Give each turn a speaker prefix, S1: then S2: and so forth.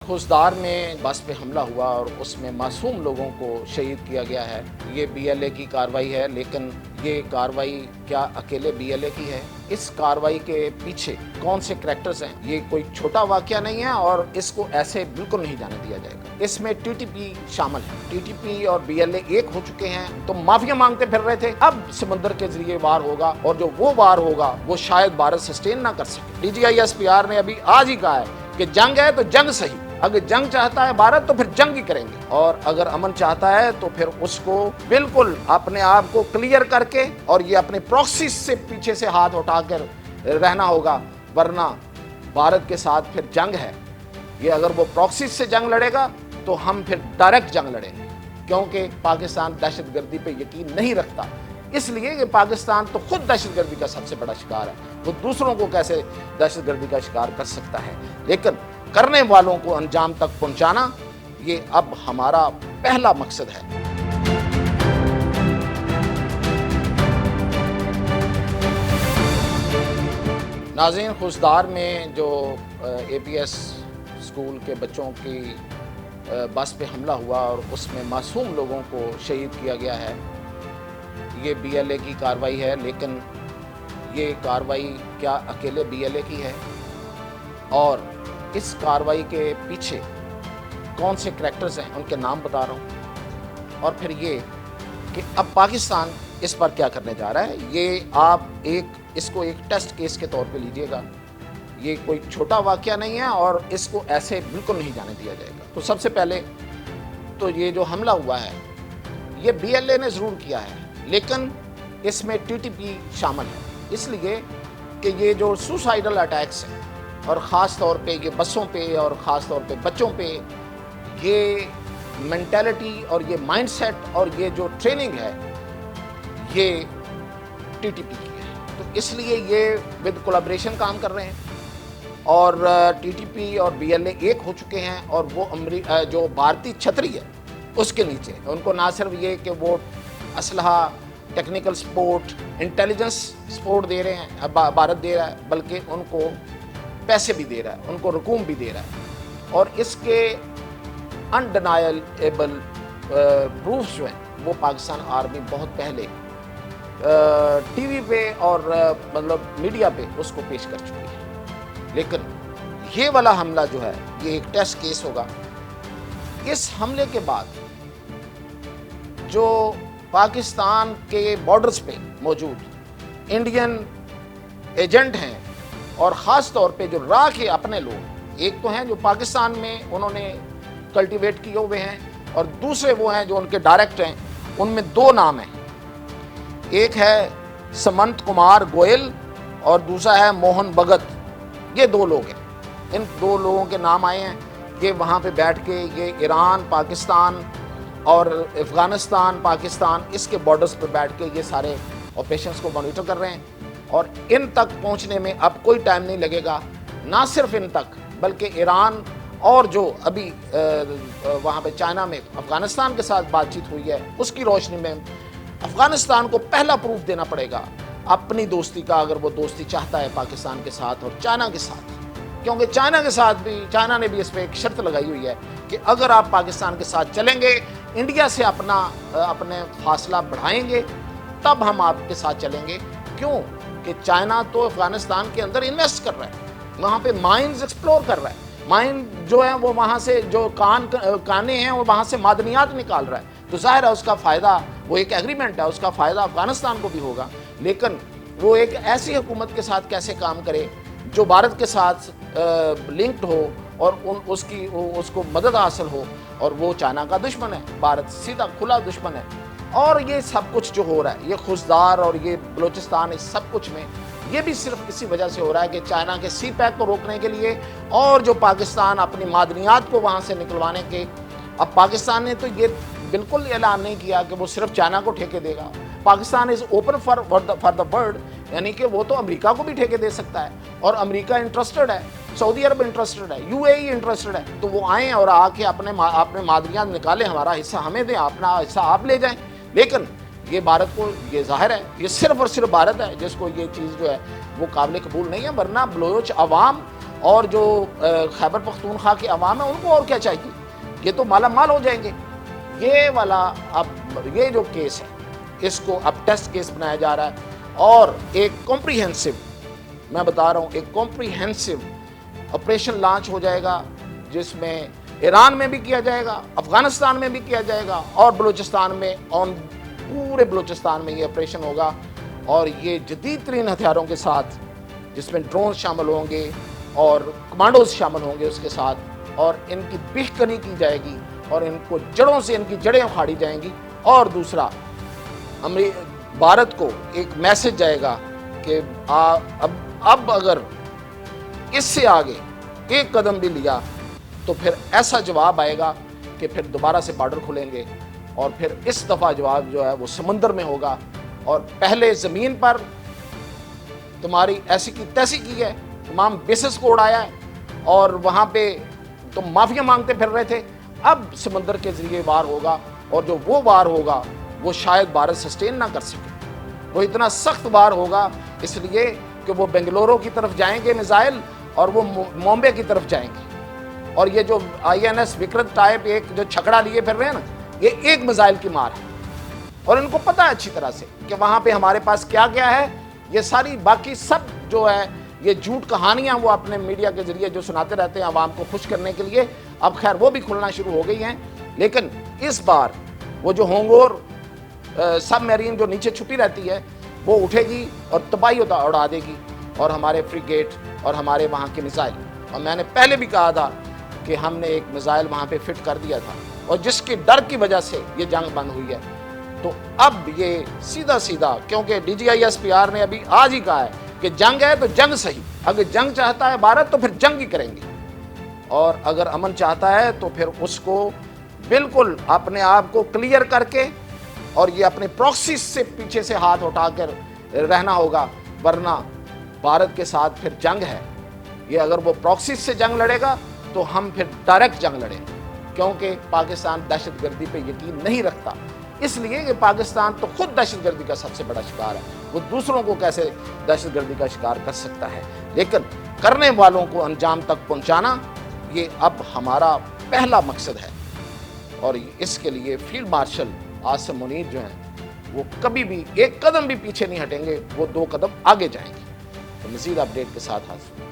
S1: खुशदार में बस पे हमला हुआ और उसमें मासूम लोगों को शहीद किया गया है। ये बीएलए की कार्रवाई है, लेकिन ये कार्रवाई क्या अकेले बीएलए की है? इस कार्रवाई के पीछे कौन से करैक्टर्स हैं? ये कोई छोटा वाकया नहीं है और इसको ऐसे बिल्कुल नहीं जाने दिया जाएगा। इसमें टीटीपी शामिल है। टीटीपी और बीएलए एक हो चुके हैं, तो माफिया मांगते फिर रहे थे। अब समंदर के जरिए वार होगा और जो वो वार होगा वो शायद भारत सस्टेन ना कर सके। डीजीआईएसपीआर ने अभी आज ही कहा है कि जंग है तो जंग सही। अगर जंग चाहता है भारत तो फिर जंग ही करेंगे, और अगर अमन चाहता है तो फिर उसको बिल्कुल अपने आप को क्लियर करके और ये अपने प्रॉक्सी से पीछे से हाथ उठाकर रहना होगा, वरना भारत के साथ फिर जंग है। ये अगर वो प्रॉक्सी से जंग लड़ेगा तो हम फिर डायरेक्ट जंग लड़ेंगे, क्योंकि पाकिस्तान दहशतगर्दी पे यकीन नहीं रखता। इसलिए कि पाकिस्तान तो खुद दहशतगर्दी का सबसे बड़ा शिकार है, वो दूसरों को कैसे दहशतगर्दी का शिकार कर सकता है। लेकिन करने वालों को अंजाम तक पहुंचाना ये अब हमारा पहला मकसद है। नाज़रीन, खुशदार में जो एपीएस स्कूल के बच्चों की बस पे हमला हुआ और उसमें मासूम लोगों को शहीद किया गया है, ये बीएलए की कार्रवाई है, लेकिन ये कार्रवाई क्या अकेले बीएलए की है? और इस कार्रवाई के पीछे कौन से करैक्टर्स हैं, उनके नाम बता रहा हूँ। और फिर ये कि अब पाकिस्तान इस पर क्या करने जा रहा है, ये आप इसको एक टेस्ट केस के तौर पे लीजिएगा। ये कोई छोटा वाकया नहीं है और इसको ऐसे बिल्कुल नहीं जाने दिया जाएगा। तो सबसे पहले तो ये जो हमला हुआ है ये बीएलए ने ज़रूर किया है, लेकिन इसमें टीटीपी शामिल है। इसलिए कि ये जो सुसाइडल अटैक्स हैं और ख़ास तौर पे ये बसों पे और ख़ास तौर पे बच्चों पे, ये मेंटालिटी और ये माइंडसेट और ये जो ट्रेनिंग है ये टीटीपी की है। तो इसलिए ये विद कोलैबोरेशन काम कर रहे हैं और टीटीपी और बीएलए एक हो चुके हैं, और वो जो भारतीय छतरी है उसके नीचे उनको ना सिर्फ ये कि वो असलहा, टेक्निकल सपोर्ट, इंटेलिजेंस सपोर्ट दे रहे हैं, भारत दे रहा है, बल्कि उनको पैसे भी दे रहा है, उनको रकूम भी दे रहा है। और इसके अनडिनायबल प्रूफ्स जो हैं वो पाकिस्तान आर्मी बहुत पहले टीवी पे और मतलब मीडिया पे उसको पेश कर चुकी है। लेकिन ये वाला हमला जो है ये एक टेस्ट केस होगा। इस हमले के बाद जो पाकिस्तान के बॉर्डर्स पे मौजूद इंडियन एजेंट हैं और ख़ास तौर पे जो राह के अपने लोग, एक तो हैं जो पाकिस्तान में उन्होंने कल्टीवेट किए हुए हैं और दूसरे वो हैं जो उनके डायरेक्ट हैं। उनमें दो नाम हैं, एक है समंत कुमार गोयल और दूसरा है मोहन भगत। ये दो लोग हैं। इन दो लोगों के नाम आए हैं। ये वहाँ पे बैठ के ये ईरान, पाकिस्तान और अफ़गानिस्तान, पाकिस्तान, इसके बॉर्डर्स पर बैठ के ये सारे ऑपरेशंस को मॉनिटर कर रहे हैं। और इन तक पहुंचने में अब कोई टाइम नहीं लगेगा। ना सिर्फ इन तक, बल्कि ईरान और जो अभी वहाँ पे चाइना में अफ़गानिस्तान के साथ बातचीत हुई है, उसकी रोशनी में अफ़गानिस्तान को पहला प्रूफ देना पड़ेगा अपनी दोस्ती का, अगर वो दोस्ती चाहता है पाकिस्तान के साथ और चाइना के साथ। क्योंकि चाइना के साथ भी, चाइना ने भी इस पर एक शर्त लगाई हुई है कि अगर आप पाकिस्तान के साथ चलेंगे, इंडिया से अपने फासला बढ़ाएंगे, तब हम आपके साथ चलेंगे। क्यों कि चाइना तो अफ़गानिस्तान के अंदर इन्वेस्ट कर रहा है, वहाँ पे माइंस एक्सप्लोर कर रहा है। माइन जो है वो वहाँ से जो काने हैं वो वहाँ से मादनियात निकाल रहा है। तो जाहिर है उसका फ़ायदा, वो एक एग्रीमेंट है, उसका फ़ायदा अफ़गानिस्तान को भी होगा। लेकिन वो एक ऐसी हुकूमत के साथ कैसे काम करे जो भारत के साथ लिंक्ड हो और उसको मदद हासिल हो, और वो चाइना का दुश्मन है, भारत सीधा खुला दुश्मन है। और ये सब कुछ जो हो रहा है, ये खुशदार और ये बलूचिस्तान, इस सब कुछ में ये भी सिर्फ इसी वजह से हो रहा है कि चाइना के सी पैक को रोकने के लिए, और जो पाकिस्तान अपनी मादनियात को वहाँ से निकलवाने के। अब पाकिस्तान ने तो ये बिल्कुल ऐलान नहीं किया कि वो सिर्फ चाइना को ठेके देगा। Pakistan is open for the world, यानी कि वो तो अमेरिका को भी ठेके दे सकता है, और अमेरिका इंटरेस्टेड है, सऊदी अरब इंटरेस्टेड है, यूएई इंटरेस्टेड है। तो वो आएँ और आके अपने मादनियात निकालें, हमारा हिस्सा हमें दें, अपना हिस्सा आप ले जाएँ। लेकिन ये भारत को, ये जाहिर है ये सिर्फ और सिर्फ भारत है जिसको ये चीज़ जो है वो काबिल कबूल नहीं है। वरना बलोच अवाम اور جو خیبر پختونخوا کے عوام ہیں ان کو اور کیا چاہیے؟ یہ تو مالا مال ہو جائیں گے۔ یہ والا اب یہ جو کیس ہے اس کو اب ٹیسٹ کیس بنایا جا رہا ہے اور ایک کمپریہنسو، میں بتا رہا ہوں، ایک کمپریہنسو آپریشن لانچ ہو جائے گا جس میں ایران میں بھی کیا جائے گا، افغانستان میں بھی کیا جائے گا اور بلوچستان میں، پورے بلوچستان میں یہ آپریشن ہوگا اور یہ جدید ترین ہتھیاروں کے ساتھ، جس میں ڈرون شامل ہوں گے اور کمانڈوز شامل ہوں گے اس کے ساتھ، اور ان کی بیخ کنی کی جائے گی اور ان کو جڑوں سے ان کی جڑیں اکھاڑی جائیں گی۔ اور دوسرا، بھارت کو ایک میسج جائے گا کہ اب اگر اس سے آگے ایک قدم بھی لیا تو پھر ایسا جواب آئے گا کہ پھر دوبارہ سے بارڈر کھلیں گے اور پھر اس دفعہ جواب جو ہے وہ سمندر میں ہوگا، اور پہلے زمین پر تمہاری ایسی کی تیسی کی ہے، تمام بیسس کو اڑایا ہے اور وہاں پہ تم معافیاں مانگتے پھر رہے تھے، اب سمندر کے ذریعے وار ہوگا، اور جو وہ وار ہوگا وہ شاید بھارت سسٹین نہ کر سکے۔ وہ اتنا سخت وار ہوگا اس لیے کہ وہ بنگلورو کی طرف جائیں گے میزائل اور وہ مومبے کی طرف جائیں گے، اور یہ جو INS وکرت ٹائپ ایک جو چھکڑا لیے پھر رہے ہیں نا، یہ ایک میزائل کی مار ہے، اور ان کو پتہ ہے اچھی طرح سے کہ وہاں پہ ہمارے پاس کیا کیا ہے۔ یہ ساری باقی سب جو ہے یہ جھوٹ کہانیاں وہ اپنے میڈیا کے ذریعے جو سناتے رہتے ہیں عوام کو خوش کرنے کے لیے، اب خیر وہ بھی کھلنا شروع ہو گئی ہیں، لیکن اس بار وہ جو ہونگور سب میرین جو نیچے چھپی رہتی ہے وہ اٹھے گی اور تباہی اڑا دے گی، اور ہمارے فریگیٹ اور ہمارے وہاں کے میزائل، اور میں نے پہلے بھی کہا تھا کہ ہم نے ایک میزائل وہاں پہ فٹ کر دیا تھا اور جس کی ڈر کی وجہ سے یہ جنگ بند ہوئی ہے۔ تو اب یہ سیدھا کیونکہ DGISPR نے ابھی آج ہی کہا ہے کہ جنگ ہے تو جنگ صحیح، اگر جنگ چاہتا ہے بھارت تو پھر جنگ ہی کریں گے، اور اگر امن چاہتا ہے تو پھر اس کو بالکل اپنے آپ کو کلیئر کر کے اور یہ اپنے پراکسیز سے پیچھے سے ہاتھ اٹھا کر رہنا ہوگا، ورنہ بھارت کے ساتھ پھر جنگ ہے۔ یہ اگر وہ پراکسیز سے جنگ لڑے گا تو ہم پھر ڈائریکٹ جنگ لڑیں گے، کیونکہ پاکستان دہشت گردی پہ یقین نہیں رکھتا، اس لیے کہ پاکستان تو خود دہشت گردی کا سب سے بڑا شکار ہے، وہ دوسروں کو کیسے دہشت گردی کا شکار کر سکتا ہے، لیکن کرنے والوں کو انجام تک پہنچانا یہ اب ہمارا پہلا مقصد ہے، اور اس کے لیے فیلڈ مارشل عاصم منیر جو ہیں وہ کبھی بھی ایک قدم بھی پیچھے نہیں ہٹیں گے، وہ 2 قدم آگے جائیں گے۔ تو مزید اپڈیٹ کے ساتھ حاضر